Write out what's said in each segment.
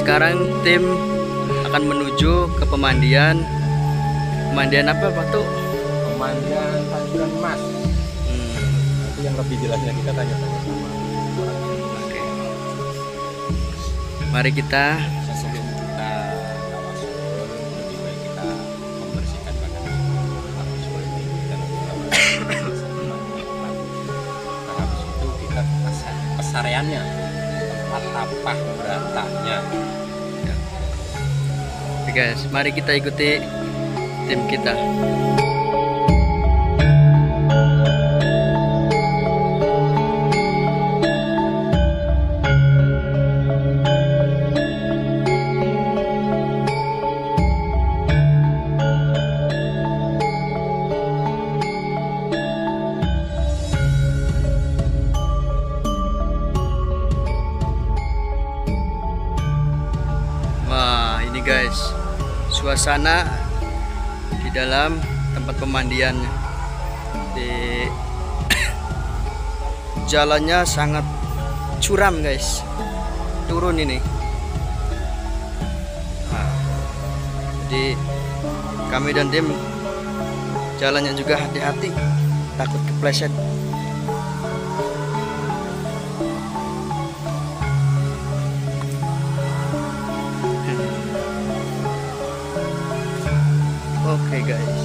sekarang tim akan menuju ke pemandian. Pemandian apa Pak tuh? Pemandian Tanjuran Mas. Nanti yang lebih jelasnya kita tanya-tanya sama orangnya. Oke. Mari kita Sebelum kita lawas lebih baik kita membersihkan badan habis mandi kita nah, habis itu kita ke pesareannya, tempat tapah beratanya. Oke guys, mari kita ikuti tim kita. Wah, ini guys, suasana di dalam tempat pemandiannya. Di jalannya sangat curam guys, turun ini. Nah, jadi kami dan tim jalannya juga hati-hati, takut kepleset. Oke guys.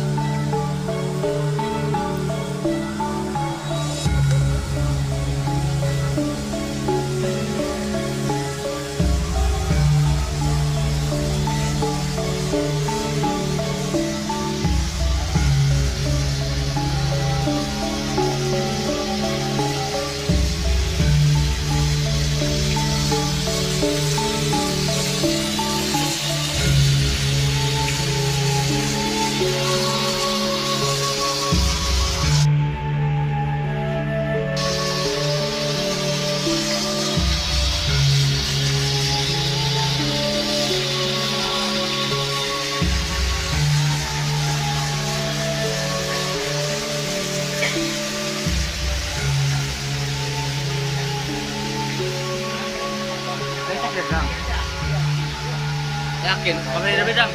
Yakin, pakai dari bedang.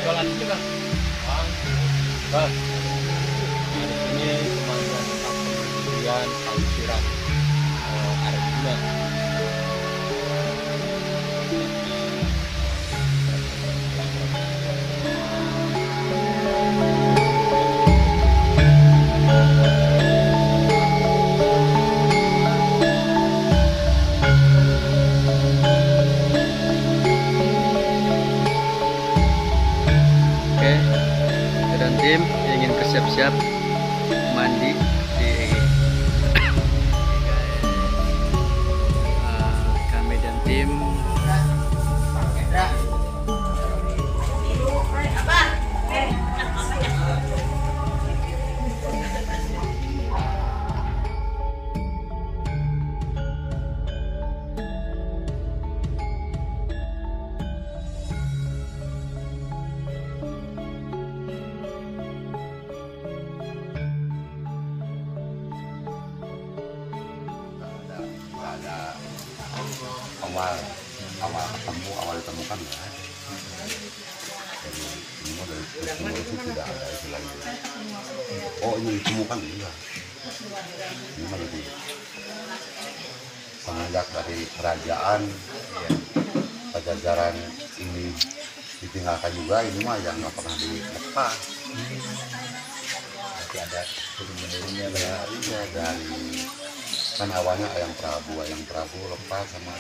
Jualan juga. Bang. Ini pemandian kemudian Tanjuran Arjuna. Dan tim ingin siap-siap mandi di kami dan tim awal ditemukan nggak ada. Jadi semua dari semua itu tidak ada istilah itu. Oh ini ditemukan enggak? Ini mah lebih semenjak dari kerajaan Pajajaran ini ditinggalkan juga, ini mah yang nggak pernah dilepas. Nanti ada turun-menurunnya dari kan awalnya Ayang Prabu lepas sama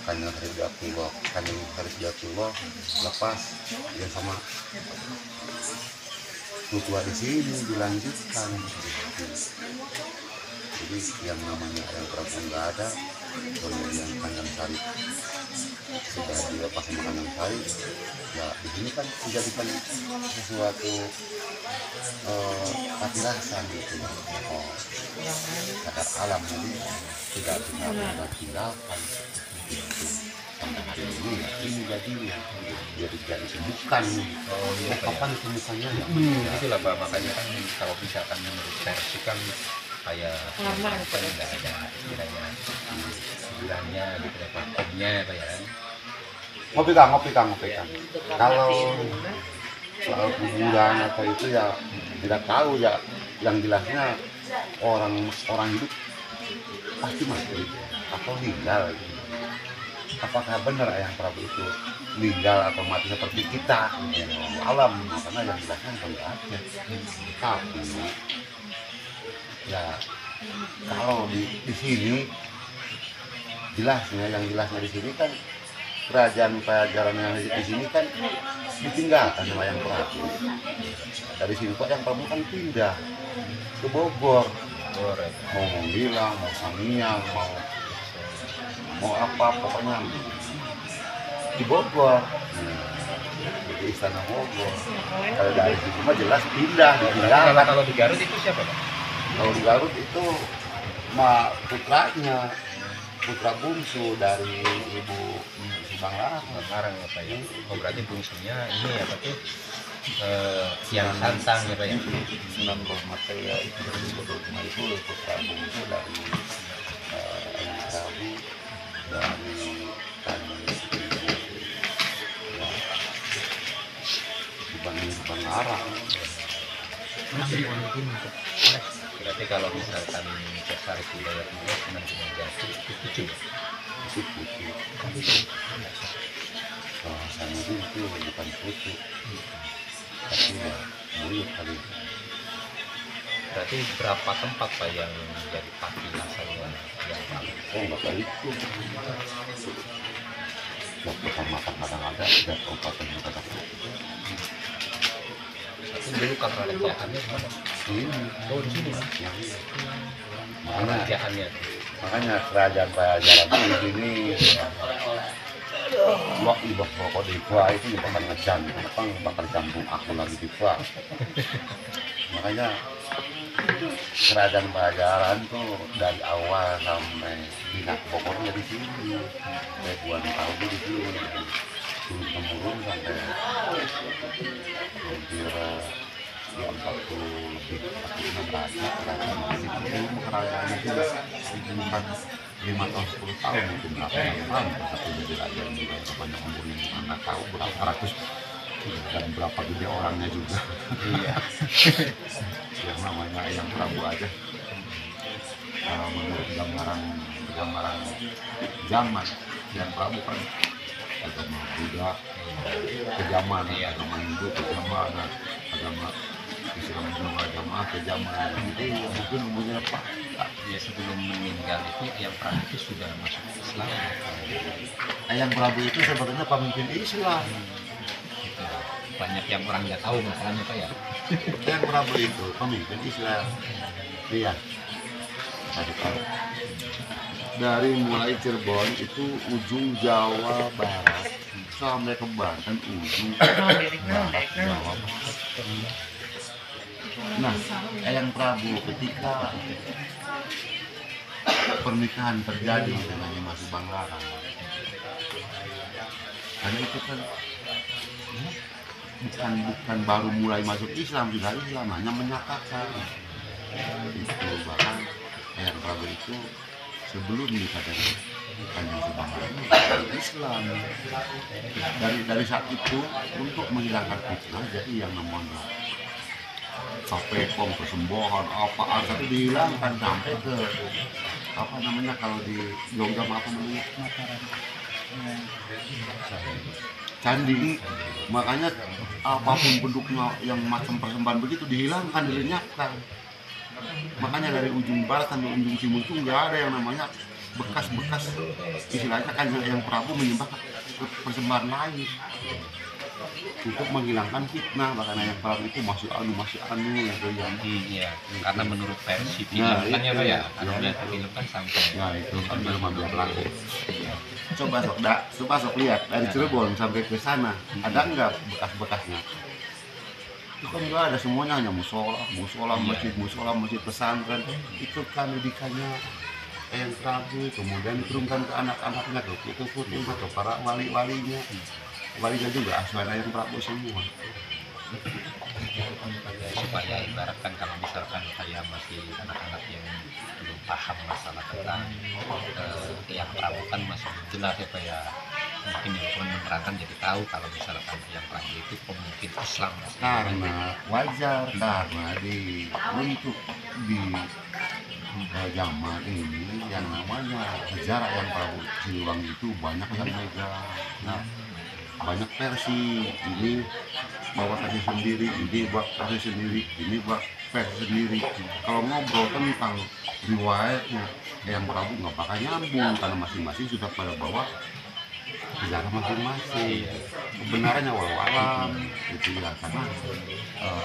Kanjeng Hridayatullah lepas ya sama tua di sini dilanjutkan. Jadi yang namanya Ayang Prabu nggak ada, kemudian Kanjeng Sari sudah dilepas sama Kanjeng Sari, ya di sini kan dijadikan sesuatu patilasan gitu, kadar alam, jadi tidak bisa tinggalkan. Sampai hari ini ya ini jadinya jadi disembuhkan. Kapan ditemukannya ya? Itulah Pak, makanya kan kalau misalkan menurut versi kan kayak kan nggak ada istilahnya bulannya gitu ya, pakainya apa ya kan. Ngopi kang. Kalau soal kuburan atau itu ya tidak tahu ya. Yang jelasnya orang hidup pasti mati atau meninggal. Apakah benar Ayang Prabu itu meninggal atau mati seperti kita? Alam, karena yang jelasnya enggak ada. Tapi ya kalau di sini jelasnya, yang jelasnya di sini kan kerajaan Pajajaran yang di sini kan ditinggalkan sama Ayang Prabu. Dari sini kok Ayang Prabu kan pindah ke Bogor. Mau Menggilang, mau Sangiang, mau apa pokoknya di Bogor. Jadi istana Bogor. Kalau dari situ mah jelas pindah, ditinggalkan. Kalau di Garut itu siapa Pak? Kalau di Garut itu putranya, putra bungsu dari Ibu Subang Larang ya Pak ya. Oh berarti bungsunya ini apa tuh? Yang Santang ya Pak ya. Sunan Brohmataya itu sebetulnya itu putra bungsu dari Ayang Prabu dari Subang Larang. Berarti kalau misalkan Cesar Hidayat Mulia Sunan Gunung Jati itu cucu. Itu putu. Bahasanya itu bukan putu, tapi ya buyut kali. Berarti berapa tempat Pak yang jadi pati asalnya yang Prabu? Oh nggak tahu itu. Waktu sama kadang ada 3 kabupaten kata. Tapi dulu kan kerjaannya mana? Ini. Oh di sini. Yang Mana kerjaannya? makanya kerajaan Pajajaran di sini lo ibah pokok di gua itu bakal ngejan, bakal campur aku lagi di gua. Makanya kerajaan Pajajaran tuh dari awal sampai Bina pokoknya di sini, ribuan tahun di sini, turun temurun sampai hampir ya 40 lebih 46 raja kerajaan di sini. Itu kerajaan itu bukan 5 tahun 10 tahun mungkin berapa tahun tapi jadi raja juga banyak umurnya nggak tahu berapa ratus dan berapa gede orangnya juga. Iya. Yang namanya Ayang Prabu aja menurut gambaran zaman Ayang Prabu kan agama Buddha kejaman, agama Hindu kejaman, agama Islam juga agama kejaman. Jadi mungkin umurnya apa? Ya sebelum meninggal itu yang Prabu itu sudah masuk Islam. Ayang Prabu itu sebenarnya pemimpin Islam. Gitu. Banyak yang orang nggak tahu masalahnya Pak ya. Ayang Prabu itu pemimpin Islam. Iya. Tadi tahu. Dari mulai Cirebon itu ujung Jawa Barat sampai ke Banten ujung barat Jawa Barat. Nah, Ayang Prabu ketika pernikahan terjadi dengan Mas Subang Larang, karena itu kan bukan baru mulai masuk Islam, juga Islam hanya menyatakan itu. Bahkan Ayang Prabu itu sebelum menikah dengan Kanjeng Subang Larang Islam. Dari saat itu untuk menghilangkan fitnah, jadi yang namanya kapekong, persembahan, apa itu dihilangkan sampai ke apa namanya kalau di Jogja apa namanya candi. Makanya apapun bentuknya yang macam persembahan begitu dihilangkan, dilenyapkan. Makanya dari ujung barat sampai ujung timur itu nggak ada yang namanya bekas-bekas, istilahnya kan yang Prabu menyembah persembahan lain untuk menghilangkan fitnah. Bahkan Ayang Prabu itu masih anu gitu ya. Iya, karena menurut versi film kan ya Pak ya, karena film kan sampai Ya itu kan belum lagi. Coba sok lihat dari Cirebon sampai ke sana ada nggak bekas-bekasnya? Itu kan nggak ada, semuanya hanya musola, masjid pesantren. Itu kan didikannya Ayang Prabu, kemudian diturunkan ke anak-anaknya, ke putu-putu, ke para walinya juga asuhan Ayang Prabu semua. supaya ibaratkan kalau misalkan saya masih anak-anak yang belum paham masalah tentang yang Prabu kan masih jelas ya Pak ya, mungkin yang menerangkan jadi tahu kalau misalkan yang Prabu itu pemimpin Islam. Karena wajar, karena untuk di zaman ini yang namanya sejarah yang Prabu Siliwangi itu banyak yang megang. Nah, banyak versi, ini bawa versi sendiri, ini buat versi sendiri, ini buat versi sendiri. Kalau ngobrol tentang riwayatnya yang Prabu nggak bakal nyambung karena masing-masing sudah pada bawa sejarah masing-masing. Kebenarannya walau itu ya, karena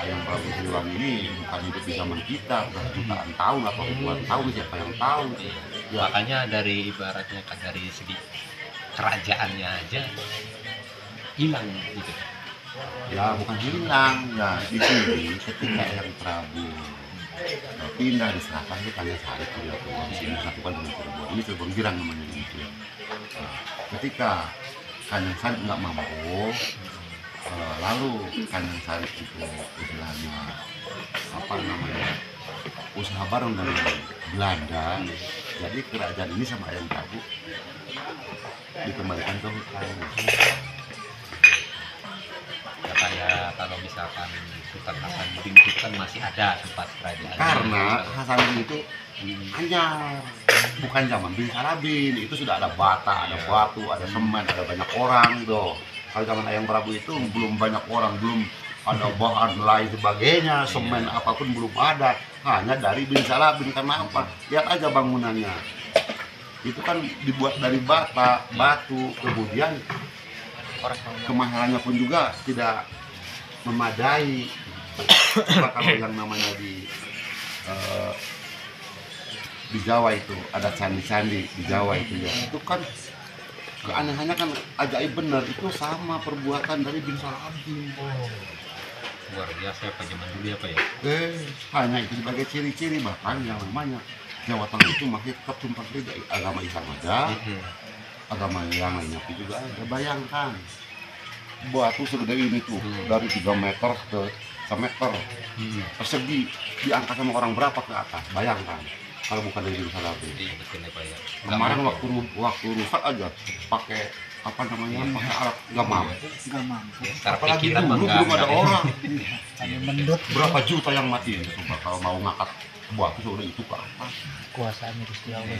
yang Prabu Siliwangi ini bukan hidup di zaman kita, udah jutaan tahun atau ribuan tahun, siapa yang tahu. Ya. Makanya dari ibaratnya kan dari segi kerajaannya aja hilang gitu. Ya bukan hilang, ya di sini ketika yang Prabu pindah diserahkan ke Tanjung Sari, dia di sini disatukan dengan Cirebon. Ini Cirebon Girang namanya itu. Ketika Tanjung Sari nggak mampu, lalu Tanjung Sari itu istilahnya apa namanya usaha bareng dengan Belanda, jadi kerajaan ini sama Ayang Prabu dikembalikan ke hutan. Ya kayak kalau misalkan Sultan Hasanuddin itu kan masih ada tempat kerajaan. Karena Hasanuddin itu hanya bukan zaman bin Sarabin, itu sudah ada bata, ada batu, ada semen, ada banyak orang gitu. Kalau zaman Ayang Prabu itu belum banyak orang, belum ada bahan lain sebagainya, semen apapun belum ada, hanya dari bin Sarabin. Karena apa? Lihat aja bangunannya, itu kan dibuat dari bata, batu, kemudian kemahalannya pun juga tidak memadai. Coba kalau yang namanya di Jawa itu ada candi-candi di Jawa itu ya, itu kan keanehannya kan ajaib bener, itu sama perbuatan dari bin Sarabin. Luar biasa apa zaman dulu ya Pak ya? Hanya itu sebagai ciri-ciri, bahkan yang namanya Jawa Tengah itu masih tetap tumpang beda, agama Islam ada, agama yang lainnya juga ada. Bayangkan batu segede ini tuh dari 3 meter ke 1 meter persegi, diangkat sama orang berapa ke atas, bayangkan kalau bukan dari bin Sarabin. Iya betul ya Pak ya. Kemarin waktu rusak aja pakai apa namanya, pakai alat nggak mampu. Apalagi dulu belum ada orang. Mendut Berapa juta yang mati coba kalau mau ngangkat batu sudah itu ke atas. kuasanya Gusti Allah.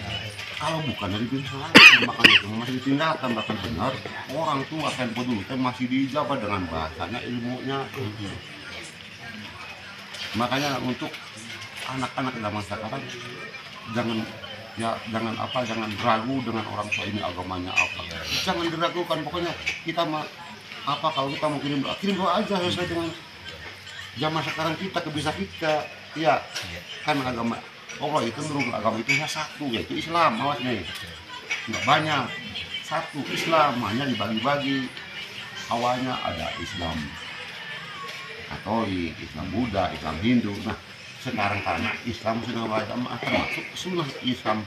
Kalau bukan dari bin Sarabin, makanya itu masih ditinggalkan. Bahkan benar orang tua Tempo dulu masih dijawab dengan bahasanya, ilmunya. Makanya untuk anak-anak zaman sekarang jangan ragu dengan orang tua ini agamanya apa. Jangan diragukan, pokoknya kita apa kalau kita mau kirim doa aja sesuai dengan zaman sekarang kita, bisa kita. Ya, kan agama Allah itu agama itu hanya satu, yaitu Islam. Awas nih, nggak banyak, satu Islam, hanya dibagi-bagi. Awalnya ada Islam Katolik, Islam Buddha, Islam Hindu. Nah sekarang karena Islam sudah berjamaah, termasuk sunnah Islam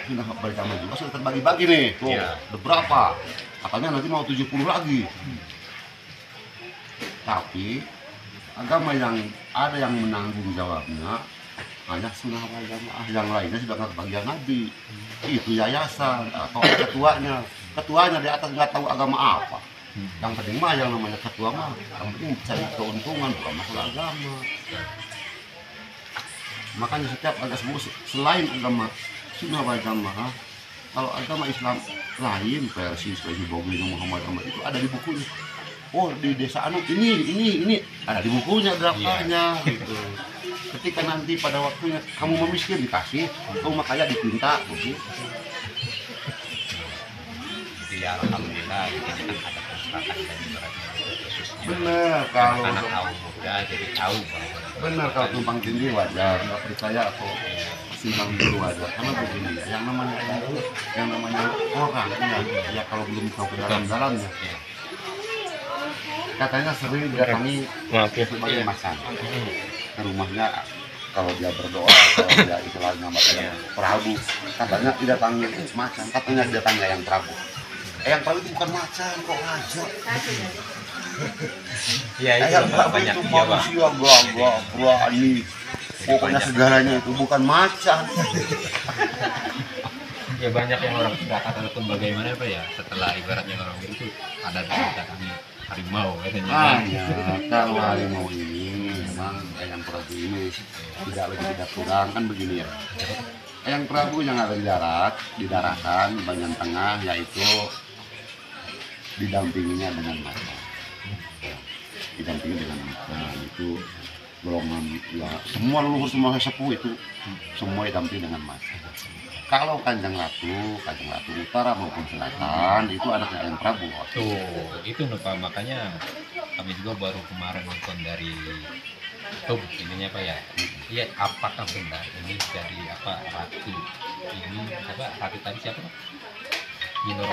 sudah berjamaah juga sudah terbagi-bagi nih. Tuh, ada berapa? Katanya nanti mau 70 lagi. Tapi agama yang ada yang menanggung jawabnya hanya sunnah wal jamaah, yang lainnya sudah bagian Nabi. Itu yayasan atau ketuanya di atas nggak tahu agama apa. Yang penting mah yang namanya ketua mah yang penting cari keuntungan, bukan masalah agama. Makanya setiap agama selain agama sunnah wal jamaah, kalau agama Islam lain versi Bogi Muhammad Ahmad itu ada di bukunya. Oh di desa anu ini ada di bukunya daftarnya gitu. Ketika nanti pada waktunya kamu memiskin dikasih, kamu makanya dipinta begitu. Ya alhamdulillah gitu kan ada perpustakaan dan ibaratnya khususnya. Benar kalau anak kaum muda jadi tahu benar kalau tumpang tindih wajar, nggak percaya atau simpang dulu wajar. Karena begini ya, yang namanya orang ya kalau belum tahu ke dalamnya. Katanya sering datangi sebagai macan ke rumahnya kalau dia berdoa, kalau dia istilahnya macam Prabu, katanya didatangi macan, katanya didatangi Ayang Prabu. Ayang Prabu itu bukan macan kok, raja. Iya itu Ayang Prabu banyak itu dia Pak. manusia gagah, berani, pokoknya segalanya itu bukan macan. Ya banyak yang orang tirakat ataupun bagaimana Pak ya, setelah ibaratnya orang itu ada cerita kami harimau katanya. Ya, kalau harimau ini memang Eyang Prabu ini tidak kurang kan begini ya. Eyang Prabu yang ada di daratan bagian tengah yaitu didampinginya dengan mata. Didampingi dengan mata itu golongan ya semua leluhur semua sepuh itu semua didampingi dengan mata. Kalau Kanjeng Ratu utara maupun selatan itu anaknya Eyang Prabu. Tuh, itu Pak, makanya kami juga baru kemarin nonton dari YouTube ininya Pak ya. Iya, apakah benar ini dari apa ratu ini apa ratu tadi siapa Pak? Nyiro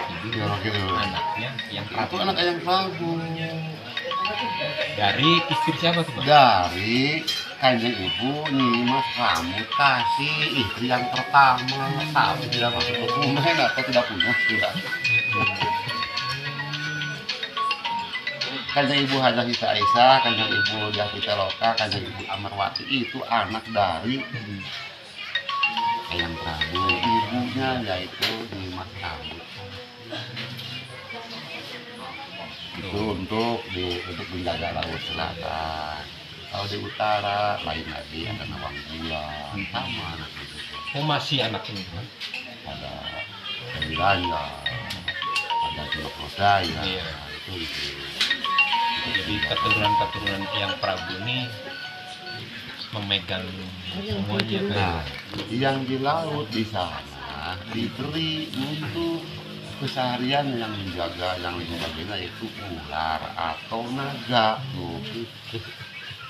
Kidul, anaknya yang Itu Prabu. anak Eyang Prabu. Dari istri siapa tuh Pak? Dari Kanjeng Ibu Nyimas Pramukasi, istri yang pertama. Tahu tidak masuk ke rumah atau tidak punya sudah. Kanjeng Ibu Hajah Hita Aisyah, Kanjeng Ibu Diah Loka, Kanjeng Ibu Amarwati itu anak dari Eyang Prabu. Ibunya yaitu Nyimas Prabu. Itu untuk menjaga laut selatan. Kalau di utara lain lagi ada Nawang Bulan sama anak itu. Oh masih anak ini Pak? Ada Wilayah, ada Juluk Lodaya, Iya. itu gitu. Jadi keturunan yang Prabu ini memegang semuanya Pak. Nah, yang di laut di sana diberi untuk keseharian yang menjaga yang lain sebagainya yaitu ular atau naga.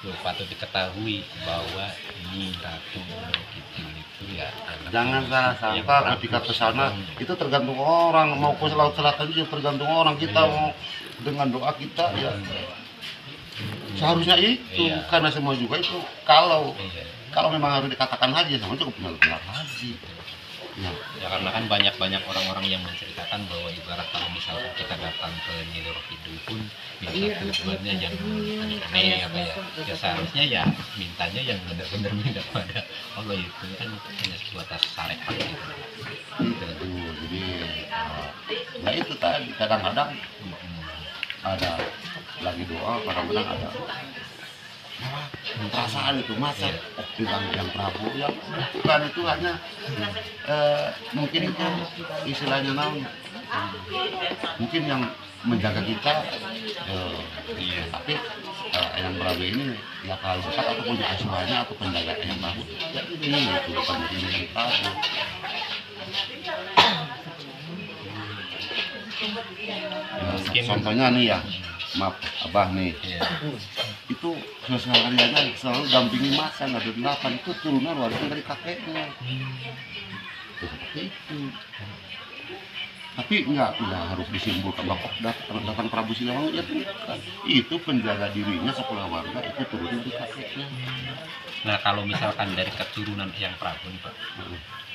Tuh, patut diketahui bahwa ini Ratu Kidul itu ya anak Jangan salah yang sangka Prabu. ketika ke sana itu tergantung orang, mau ke laut selatan juga tergantung orang. Kita mau dengan doa kita ya seharusnya itu Iya. karena semua juga itu kalau Iya. memang harus dikatakan haji sama cukup benar-benar haji. Ya, Ya karena kan banyak orang-orang yang menceritakan bahwa ibarat kalau misalkan kita datang ke Nyi Roro Kidul pun minta tujuannya jangan aneh-aneh apa ya. Ya seharusnya ya mintanya yang benar-benar minta pada Allah itu kan hanya sebatas syariat gitu. itu jadi ya itu tadi kadang-kadang ada lagi doa, kadang-kadang ada perasaan itu masa bilang yang Prabu yang bukan itu hanya mungkin itu istilahnya mungkin yang menjaga kita tapi Eyang Prabu ini ya kalau besar ataupun asuhannya atau penjaga Eyang Prabu ya ini itu bukan ini yang Prabu. Ya, contohnya nih ya, maaf Abah nih, Iya. itu sehari-harinya selalu dampingi masa nggak ada 8 itu turunan warisan dari kakeknya. Seperti itu. Tapi nggak harus disimpulkan bahwa datang Prabu Siliwangi ya bukan. Itu penjaga dirinya sekolah warga itu turun dari kakeknya. Nah kalau misalkan dari keturunan yang Prabu nih Pak,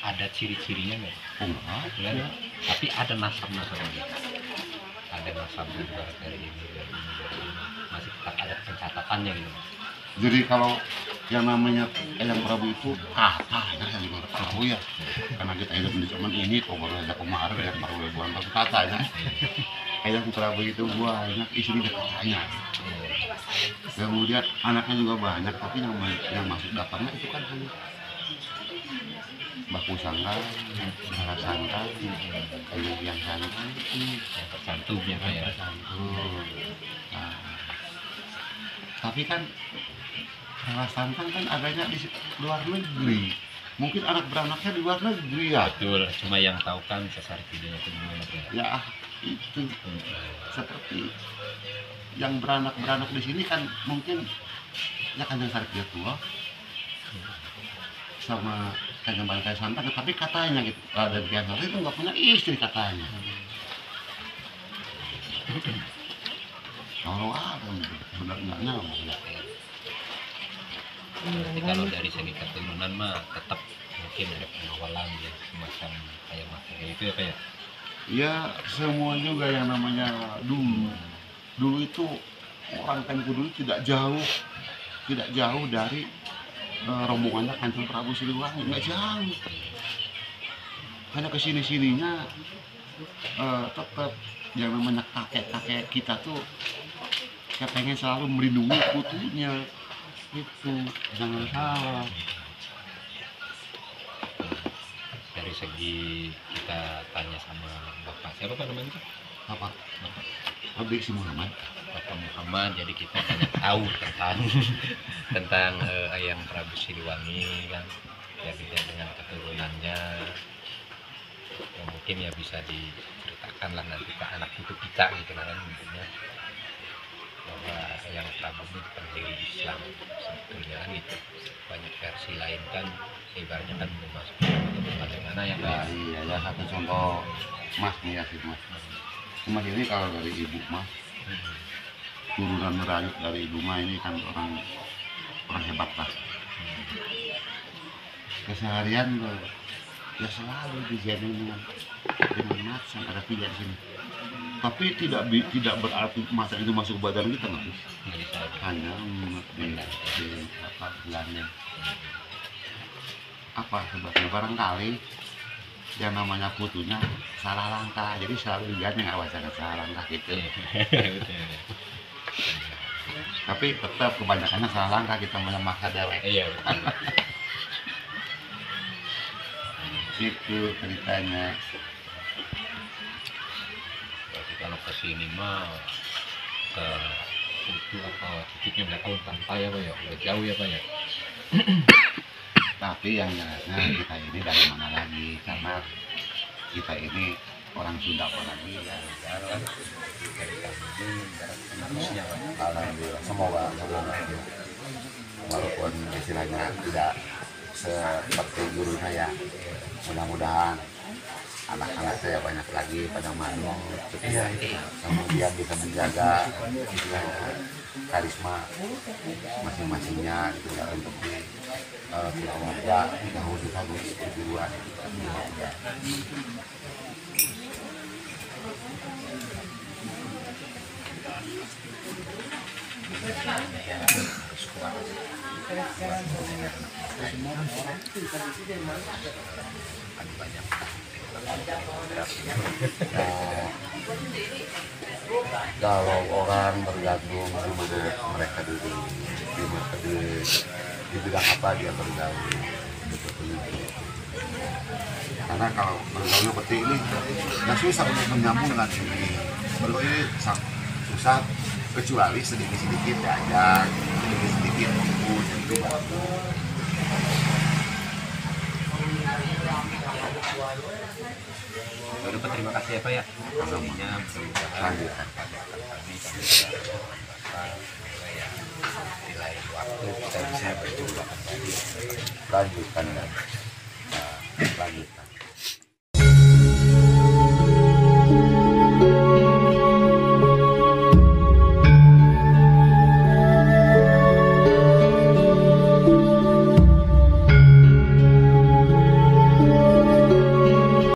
ada ciri-cirinya nggak? Enggak. Kan? Tapi ada nasab-nasabnya. Ada nasab juga dari ini, masih tetap ada pencatatannya gitu. Jadi kalau yang namanya Eyang Prabu itu katanya yang nggak tahu ya, karena kita hidup di zaman ini kok baru aja kemarin yang baru ribuan tahun katanya Eyang Prabu itu banyak istrinya katanya. Kemudian anaknya juga banyak, tapi yang masuk daftarnya itu kan hanya Baku Sangka, Salah Sangka, Eyang yang Sangka, Yang tersantum ya Pak ya. Nah, tapi kan Salah Sangka kan adanya di luar negeri. Mungkin anak beranaknya di luar negeri ya. Betul, cuma yang tahu kan Sesar Kidul itu gimana Pak ya. Ya itu seperti yang beranak di sini kan mungkin ya Kanjeng Saripati tua sama Kanjeng Bangkai Santang, tapi katanya gitu dari Kiai Santang itu nggak punya istri katanya. Kalau ada benar nggak nyambung ya. Jadi kalau dari segi keturunan mah tetap mungkin ada pengawalan ya semacam kayak materi itu ya Pak ya. Ya semua juga yang namanya dulu itu orang Tempo dulu tidak jauh dari rombongannya Kanjeng Prabu Siliwangi, nggak jauh. karena kesini-sininya tetap yang namanya kakek-kakek kita tuh pengen selalu melindungi putunya, itu jangan salah. Dari segi kita tanya sama bapak siapa pak namanya Pak? Apa? Bapak Abdi si Muhammad. Bapak Muhammad, jadi kita banyak tahu tentang Ayang Prabu Siliwangi kan, jadi dengan keturunannya ya mungkin ya bisa diceritakan lah nanti ke anak cucu kita gitu kan mungkinnya, bahwa Ayang Prabu ini pendiri Islam sebetulnya kan gitu. Banyak versi lain kan ibaratnya kan masuk bagaimana yang Nah, iya ya, satu contoh Mas nih ya sih Mas. Mas ini kalau dari ibu Mas, turunan merayut dari ibu Mas ini kan orang hebat lah. Keseharian ya selalu dijamin dengan macan, ada 3 di sini. Tapi tidak berarti macan itu masuk ke badan kita nggak bisa. Hanya di apa bulannya. Apa sebabnya? Barangkali yang namanya putunya salah langkah, jadi selalu dijamin nggak wajar salah langkah gitu. Tapi tetap kebanyakannya salah langkah, kita memaksa dewek. Iya betul. Itu ceritanya. Berarti kalau kesini mah ke itu apa titiknya nggak tahu pantai apa ya, udah jauh ya pak ya. Tapi yang jelasnya kita ini dari mana lagi, karena kita ini orang Sunda apalagi ya. Alhamdulillah, semoga walaupun istilahnya tidak seperti gurunya ya, mudah-mudahan anak-anak saya banyak lagi pada manut, kemudian bisa menjaga karisma masing-masingnya gitu ya, untuk di keluarga dahulu kita kejuruan kalau orang bergabung di mana mereka dulu di bidang apa dia bergabung seperti itu. Karena kalau bergabung seperti ini nggak susah untuk menyambungkan ini, berarti susah kecuali sedikit-sedikit diajak, sedikit-sedikit fokus itu bagus. Udah Pak, terima kasih ya Pak ya. Sebelumnya mudah-mudahan di lain waktu kita bisa berjumpa kembali. Lanjutkan dan lanjutkan.